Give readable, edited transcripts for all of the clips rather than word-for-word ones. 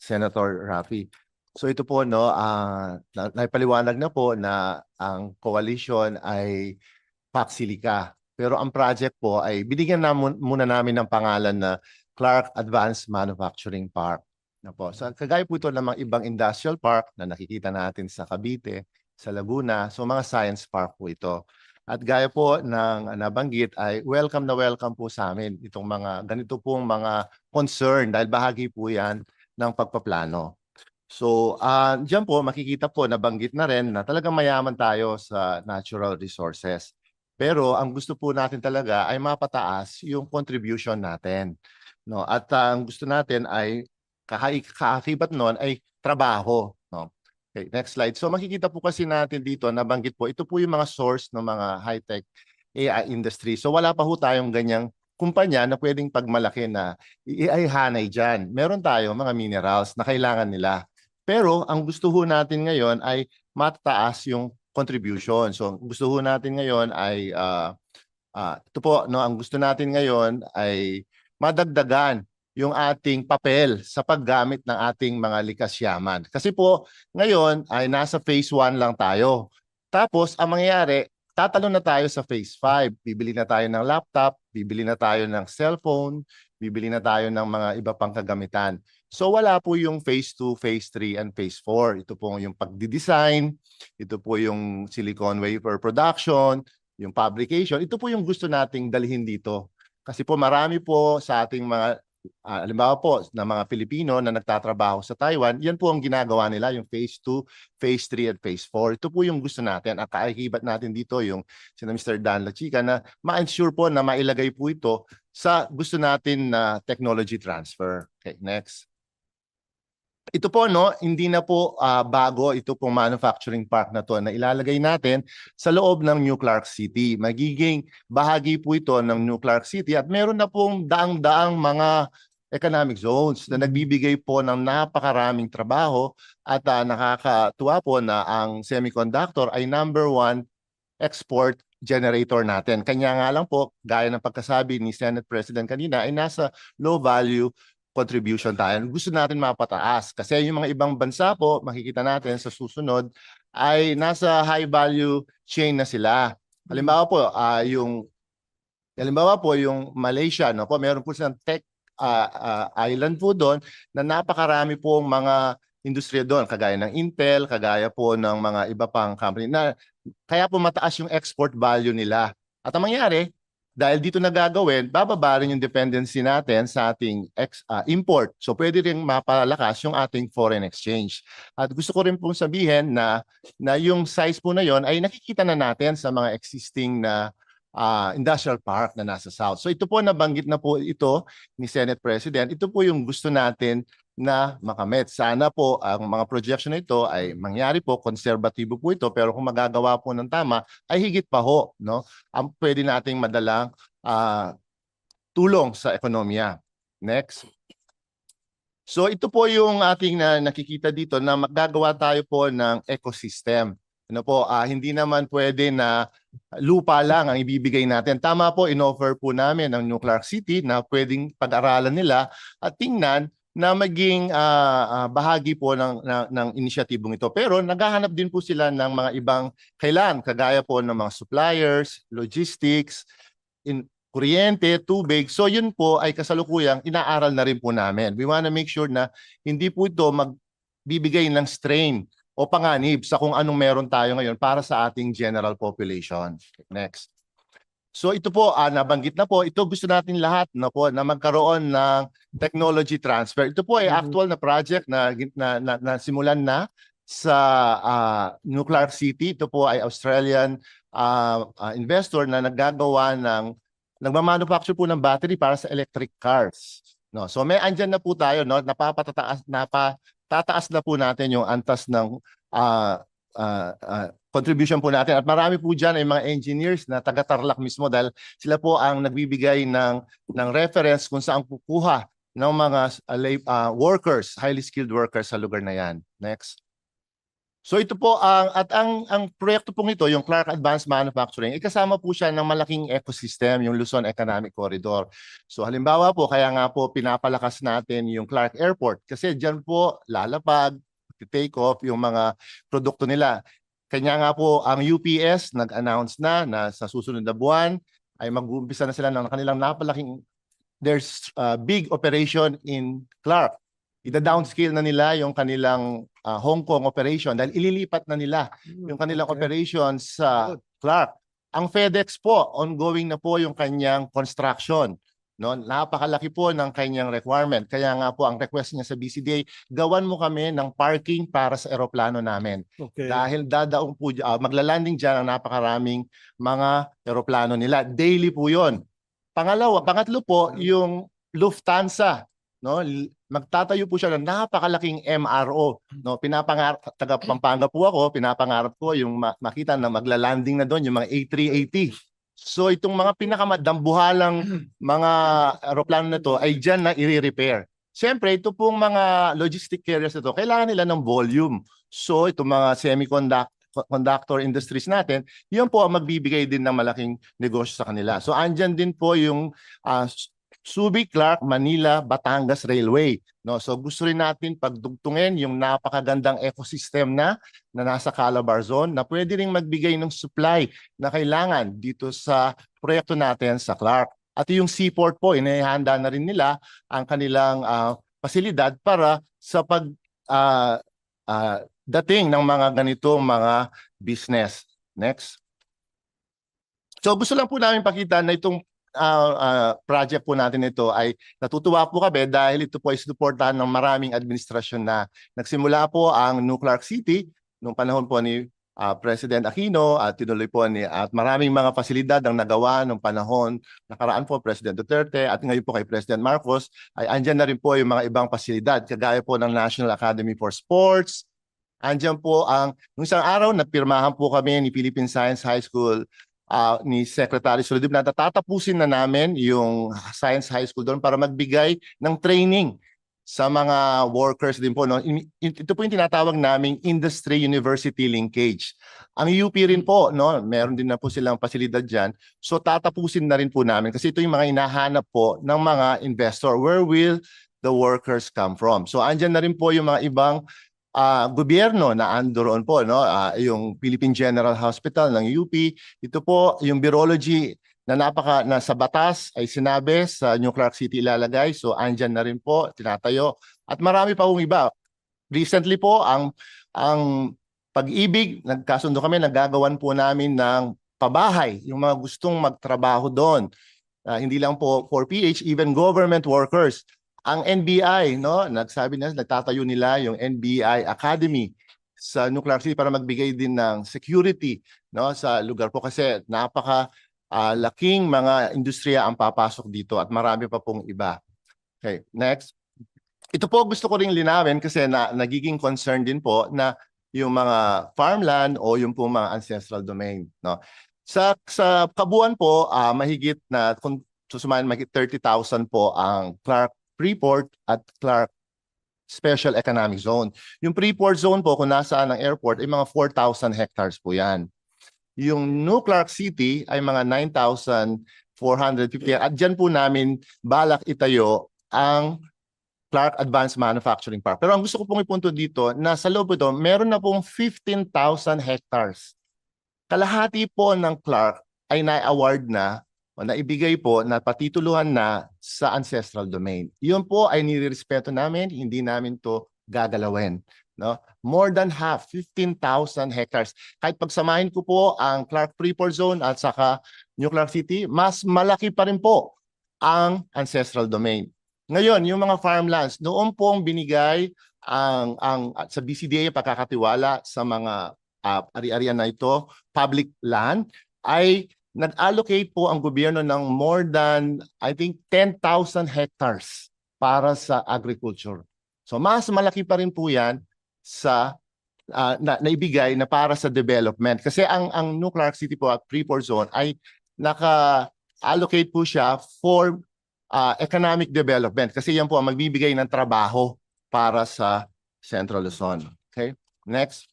Senator Raffy. So ito po no, naipaliwanag na po na ang coalition ay Paxilica. Pero ang project po ay binigyan na muna namin ng pangalan na Clark Advanced Manufacturing Park. Na po. So kagaya po ito ng mga ibang industrial park na nakikita natin sa Cavite, sa Laguna. So mga science park po ito. At gaya po ng nabanggit ay welcome na welcome po sa amin itong mga ganito pong mga concern dahil bahagi po yan ng pagpaplano. So, diyan po makikita po nabanggit na rin na talagang mayaman tayo sa natural resources. Pero ang gusto po natin talaga ay mapataas yung contribution natin. No? At ang gusto natin ay kaakibat noon ay trabaho. No? Okay, next slide. So makikita po kasi natin dito, nabanggit po, ito po yung mga source ng mga high-tech AI industry. So wala pa po tayong ganyang kumpanya na pwedeng pagmalaki na AI hanay dyan. Meron tayo mga minerals na kailangan nila. Pero ang gusto ho natin ngayon ay mataas yung contribution. So gusto ho natin ngayon ay ito po no, ang gusto natin ngayon ay madagdagan yung ating papel sa paggamit ng ating mga likas yaman. Kasi po ngayon ay nasa phase 1 lang tayo. Tapos ang mangyayari, tatalo na tayo sa phase 5. Bibili na tayo ng laptop, bibili na tayo ng cellphone, bibili na tayo ng mga iba pang kagamitan. So wala po yung phase 2, phase 3, and phase 4. Ito po yung pagdidesign, ito po yung silicon wafer production, yung fabrication. Ito po yung gusto nating dalhin dito. Kasi po marami po sa ating mga, halimbawa po, na mga Pilipino na nagtatrabaho sa Taiwan, yan po ang ginagawa nila, yung phase 2, phase 3, at phase 4. Ito po yung gusto natin. At kaakibat natin dito yung sina Mr. Dan Lachica na ma-ensure po na mailagay po ito sa gusto natin na technology transfer. Okay, next. Ito po no, hindi na po bago ito pong manufacturing park na to na ilalagay natin sa loob ng New Clark City. Magiging bahagi po ito ng New Clark City at meron na pong daang-daang mga economic zones na nagbibigay po ng napakaraming trabaho at nakakatuwa po na ang semiconductor ay #1 export generator natin. Kanya nga lang po, gaya ng pagkasabi ni Senate President kanina, ay nasa low value contribution tayo. Gusto natin mapataas kasi yung mga ibang bansa po, makikita natin sa susunod, ay nasa high value chain na sila. Halimbawa po, yung Malaysia, no po, meron po silang tech island po doon na napakarami pong mga industriya doon, kagaya ng Intel, kagaya po ng mga iba pang company na kaya po mataas yung export value nila. At ang mangyari, dahil dito nagagawin, bababa rin yung dependency natin sa ating import. So pwede rin mapalakas yung ating foreign exchange. At gusto ko rin pong sabihin na yung size po na yon ay nakikita na natin sa mga existing na industrial park na nasa South. So ito po, nabanggit na po ito ni Senate President. Ito po yung gusto natin na makamit. Sana po ang mga projection na ito ay mangyari po, konserbatibo po ito, pero kung magagawa po ng tama, ay higit pa ho, no? Ang pwede nating madalang tulong sa ekonomiya. Next. So ito po yung ating nakikita dito na magagawa tayo po ng ecosystem. Ano po, hindi naman pwede na lupa lang ang ibibigay natin. Tama po, inoffer po namin ng New Clark City na pwedeng pag-aralan nila at tingnan na maging bahagi po ng inisyatibong ito. Pero naghahanap din po sila ng mga ibang kailan, kagaya po ng mga suppliers, logistics, kuryente, tubig. So yun po ay kasalukuyang inaaral na rin po namin. We want to make sure na hindi po ito magbibigay ng strain o panganib sa kung anong meron tayo ngayon para sa ating general population. Next. So ito po, nabanggit na po, ito gusto natin lahat na po na magkaroon ng technology transfer. Ito po ay actual na project na simulan na sa New Clark City. Ito po ay Australian investor na nagmamanufacture po ng battery para sa electric cars. No, so may andyan na po tayo, no, tataas na po natin yung antas ng contribution po natin. At marami po dyan ay mga engineers na taga-Tarlac mismo dahil sila po ang nagbibigay ng reference kung saan kukuha ng mga workers, highly skilled workers sa lugar na yan. Next. So ito po ang proyekto pong ito, yung Clark Advanced Manufacturing, kasama po siya ng malaking ecosystem, yung Luzon Economic Corridor. So halimbawa po, kaya nga po pinapalakas natin yung Clark Airport kasi diyan po lalapag, take off yung mga produkto nila. Kanya nga po ang UPS nag-announce na sa susunod na buwan ay mag-uumpisa na sila ng kanilang napalaking there's a big operation in Clark. Ida-downscale na nila yung kanilang Hong Kong operation dahil ililipat na nila yung kanilang operation sa Clark. Ang FedEx po, ongoing na po yung kanyang construction. No, napakalaki po ng kanyang requirement. Kaya nga po ang request niya sa BCDA, gawan mo kami ng parking para sa eroplano namin. Okay. Dahil dadaong po, maglalanding dyan ang napakaraming mga eroplano nila. Daily po yon. Pangatlo po, yung Lufthansa, no? Magtatayo po siya ng napakalaking MRO, no? Pinapangarap, taga Pampanga po ako, pinapangarap ko yung makita na maglalanding na doon yung mga A380. So itong mga pinakamadambuhalang mga eroplano na to ay diyan na i-repair. Siyempre, ito pong mga logistic carriers na to, kailangan nila ng volume. So itong mga semiconductor industries natin, yun po ang magbibigay din ng malaking negosyo sa kanila. So andyan din po yung Subic, Clark, Manila, Batangas Railway. No, so gusto rin natin pagdugtungin yung napakagandang ecosystem na nasa Calabar Zone na pwede ring magbigay ng supply na kailangan dito sa proyekto natin sa Clark. At yung seaport po, inihanda na rin nila ang kanilang pasilidad para sa dating ng mga ganitong mga business. Next. So gusto lang po namin pakita na itong project po natin ito ay natutuwa po kami dahil ito po ay suportahan ng maraming administrasyon na nagsimula po ang New Clark City noong panahon po ni President Aquino at tinuloy po at maraming mga pasilidad ang nagawa noong panahon nakaraan po President Duterte at ngayon po kay President Marcos ay andyan na rin po yung mga ibang pasilidad kagaya po ng National Academy for Sports. Andyan po nung isang araw napirmahan po kami ni Philippine Science High School ni Secretary Solidib na tatapusin na namin yung Science High School doon para magbigay ng training sa mga workers din po. No? Ito po yung tinatawag naming Industry University Linkage. Ang UP rin po, no? Meron din na po silang pasilidad dyan. So tatapusin na rin po namin kasi ito yung mga hinahanap po ng mga investor. Where will the workers come from? So andyan na rin po yung mga ibang gobyerno na andoroon po, no? Yung Philippine General Hospital ng UP. Ito po yung virology na sa batas ay sinabi sa New Clark City ilalagay. So andyan na rin po, tinatayo. At marami pa pong iba. Recently po, ang Pag-ibig, nagkasundo kami, naggagawan po namin ng pabahay, yung mga gustong magtrabaho doon. Hindi lang po for PH, even government workers. Ang NBI, no, nagtatayo nila yung NBI Academy sa New Clark City para magbigay din ng security, no, sa lugar po kasi laking mga industriya ang papasok dito at marami pa pong iba. Okay, next. Ito po gusto ko ring linawin kasi nagiging concern din po na yung mga farmland o yung po mga ancestral domain, no. Sa kabuuan po, mahigit na kung susumahin mahigit 30,000 po ang Clark Freeport at Clark Special Economic Zone. Yung Freeport Zone po, kung nasaan ang airport, ay mga 4,000 hectares po yan. Yung New Clark City ay mga 9,450. At dyan po namin balak itayo ang Clark Advanced Manufacturing Park. Pero ang gusto ko pong ipunto dito, na sa loob ito, meron na pong 15,000 hectares. Kalahati po ng Clark ay na-award na o naibigay po na patituluhan na sa ancestral domain. Yun po ay nirerespeto namin, hindi namin to gagalawin. No? More than half, 15,000 hectares. Kahit pagsamahin ko po ang Clark Freeport Zone at saka New Clark City, mas malaki pa rin po ang ancestral domain. Ngayon, yung mga farmlands, noon pong binigay sa BCDA pagkakatiwala sa mga ari-arian na ito, public land, ay nag-allocate po ang gobyerno ng more than, I think, 10,000 hectares para sa agriculture. So mas malaki pa rin po yan sa naibigay na para sa development. Kasi ang New Clark City po at Freeport Zone ay naka-allocate po siya for economic development. Kasi yan po ang magbibigay ng trabaho para sa Central Luzon. Okay, next.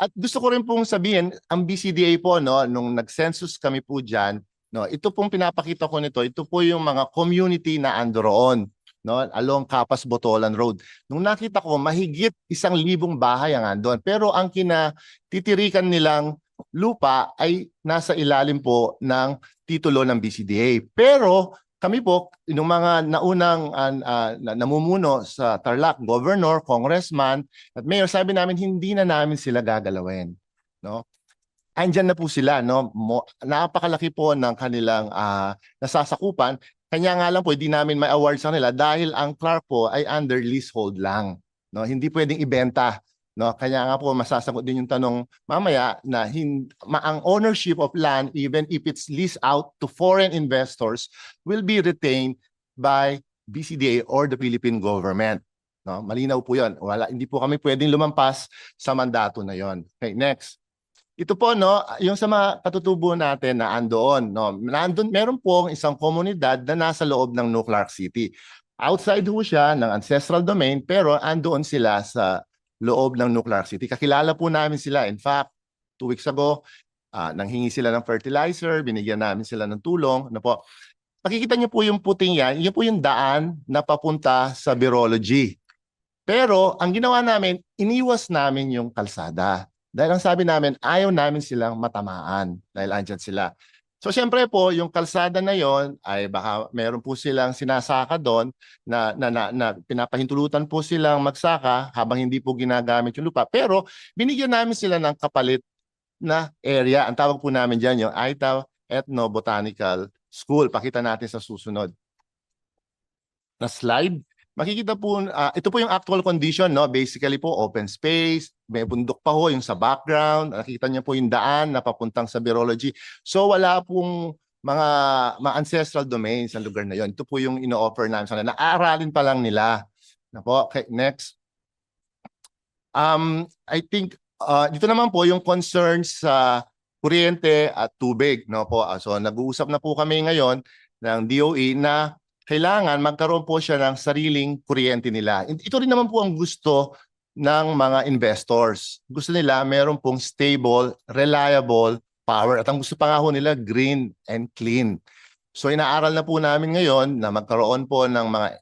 At gusto ko rin pong sabihin, ang BCDA po, no, nung nag-census kami po dyan, no, ito pong pinapakita ko nito, ito po yung mga community na andoroon, no, along Capas Botolan Road. Nung nakita ko, mahigit 1,000 bahay ang andon. Pero ang kinatitirikan nilang lupa ay nasa ilalim po ng titulo ng BCDA. Pero kami po, yung mga naunang namumuno sa Tarlac, governor, congressman, at mayor, sabi namin hindi na namin sila gagalawin, no? Andyan na po sila, no? Napakalaki po ng kanilang nasasakupan. Kanya nga lang po hindi namin may award sa kanila dahil ang Clark po ay under leasehold lang, no? Hindi pwedeng ibenta, no? Kaya nga po masasagot din yung tanong mamaya na ang ownership of land, even if it's leased out to foreign investors, will be retained by BCDA or the Philippine government. No, malinaw po 'yon. Hindi po kami pwedeng lumampas sa mandato na 'yon. Okay, next. Ito po, no, yung sa mga katutubo natin na andoon, no. Meron po isang komunidad na nasa loob ng New Clark City. Outside ho siya ng ancestral domain pero andoon sila sa loob ng New Clark City. Kakilala po namin sila. In fact, 2 weeks ago, nanghingi sila ng fertilizer, binigyan namin sila ng tulong. Ano po? Makikita niyo po yung puting yan, yun po yung daan na papunta sa Virology. Pero ang ginawa namin, iniwas namin yung kalsada. Dahil ang sabi namin, ayaw namin silang matamaan dahil andyan sila. So siyempre po, yung kalsada na yon ay baka meron po silang sinasaka doon na pinapahintulutan po silang magsaka habang hindi po ginagamit yung lupa. Pero binigyan namin sila ng kapalit na area. Ang tawag po namin dyan yung Aitaw Ethno-Botanical School. Pakita natin sa susunod na slide. Makikita po, ito po yung actual condition, no? Basically po, open space, may bundok pa ho yung sa background. Nakikita niyo po yung daan na papuntang sa Virology. So wala pong mga ancestral domains sa lugar na yon. Ito po yung ino-offer namin sa kanila. Aaralin pa lang nila. Na po, okay, next. I think, dito naman po yung concerns sa kuryente at tubig, no po. So nag-uusap na po kami ngayon ng DOE na kailangan magkaroon po siya ng sariling kuryente nila. Ito rin naman po ang gusto ng mga investors. Gusto nila meron pong stable, reliable power. At ang gusto pa nga ho nila, green and clean. So inaaral na po namin ngayon na magkaroon po ng mga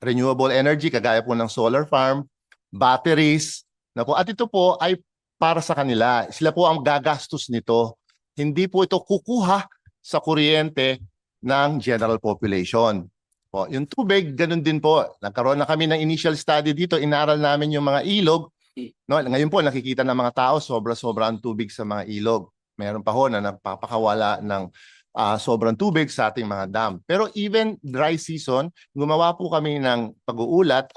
renewable energy, kagaya po ng solar farm, batteries. Na po. At ito po ay para sa kanila. Sila po ang gagastos nito. Hindi po ito kukuha sa kuryente ng general population. Po, yung tubig, ganun din po. Nagkaroon na kami ng initial study dito. Inaral namin yung mga ilog. No, ngayon po, nakikita ng mga tao, sobra-sobra ang tubig sa mga ilog. Meron pa ho na nagpapakawala ng sobrang tubig sa ating mga dam. Pero even dry season, gumawa po kami ng pag-uulat,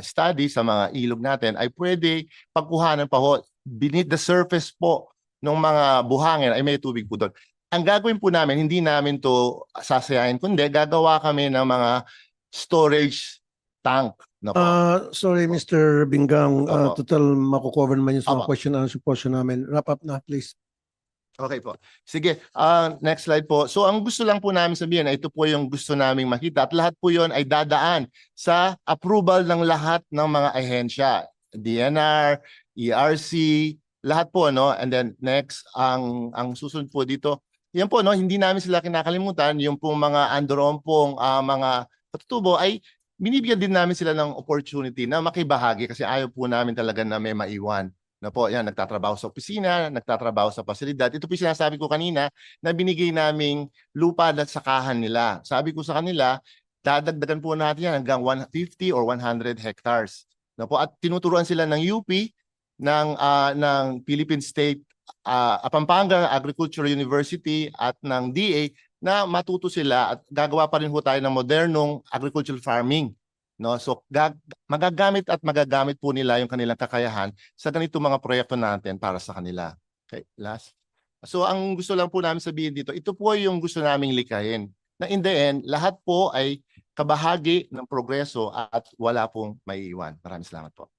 study sa mga ilog natin, ay pwede pagkuhanan pa ho. Beneath the surface po ng mga buhangin ay may tubig po doon. Ang gagawin po namin, hindi namin to sasayahin, kundi gagawa kami ng mga storage tank. No po. Sorry, Mr. Binggang, Opo. total mako-cover naman yung sa mga Opo. question and answer portion namin. Wrap up na, please. Okay po. Sige, next slide po. So ang gusto lang po namin sabihin na ito po yung gusto naming makita at lahat po yon ay dadaan sa approval ng lahat ng mga ahensya. DNR, ERC, lahat po, no? And then next, ang susunod po dito, yan po, no? Hindi namin sila kinakalimutan, yung pong mga andoroon pong mga katutubo ay binibigyan din namin sila ng opportunity na makibahagi kasi ayaw po namin talaga na may maiwan. Na po, yan, nagtatrabaho sa opisina, nagtatrabaho sa pasilidad. Ito po yung sinasabi ko kanina na binigay naming lupa at sakahan nila. Sabi ko sa kanila, dadagdagan po natin yan hanggang 150 or 100 hectares. Na po, at tinuturuan sila ng UP, ng Philippine State, Pampanga Agricultural University at ng DA na matuto sila at gagawa pa rin po tayo ng modernong agricultural farming. No, so magagamit po nila yung kanilang kakayahan sa ganito mga proyekto natin para sa kanila. Okay, last. So ang gusto lang po namin sabihin dito, ito po yung gusto naming likayin. Na in the end, lahat po ay kabahagi ng progreso at wala pong maiiwan. Maraming salamat po.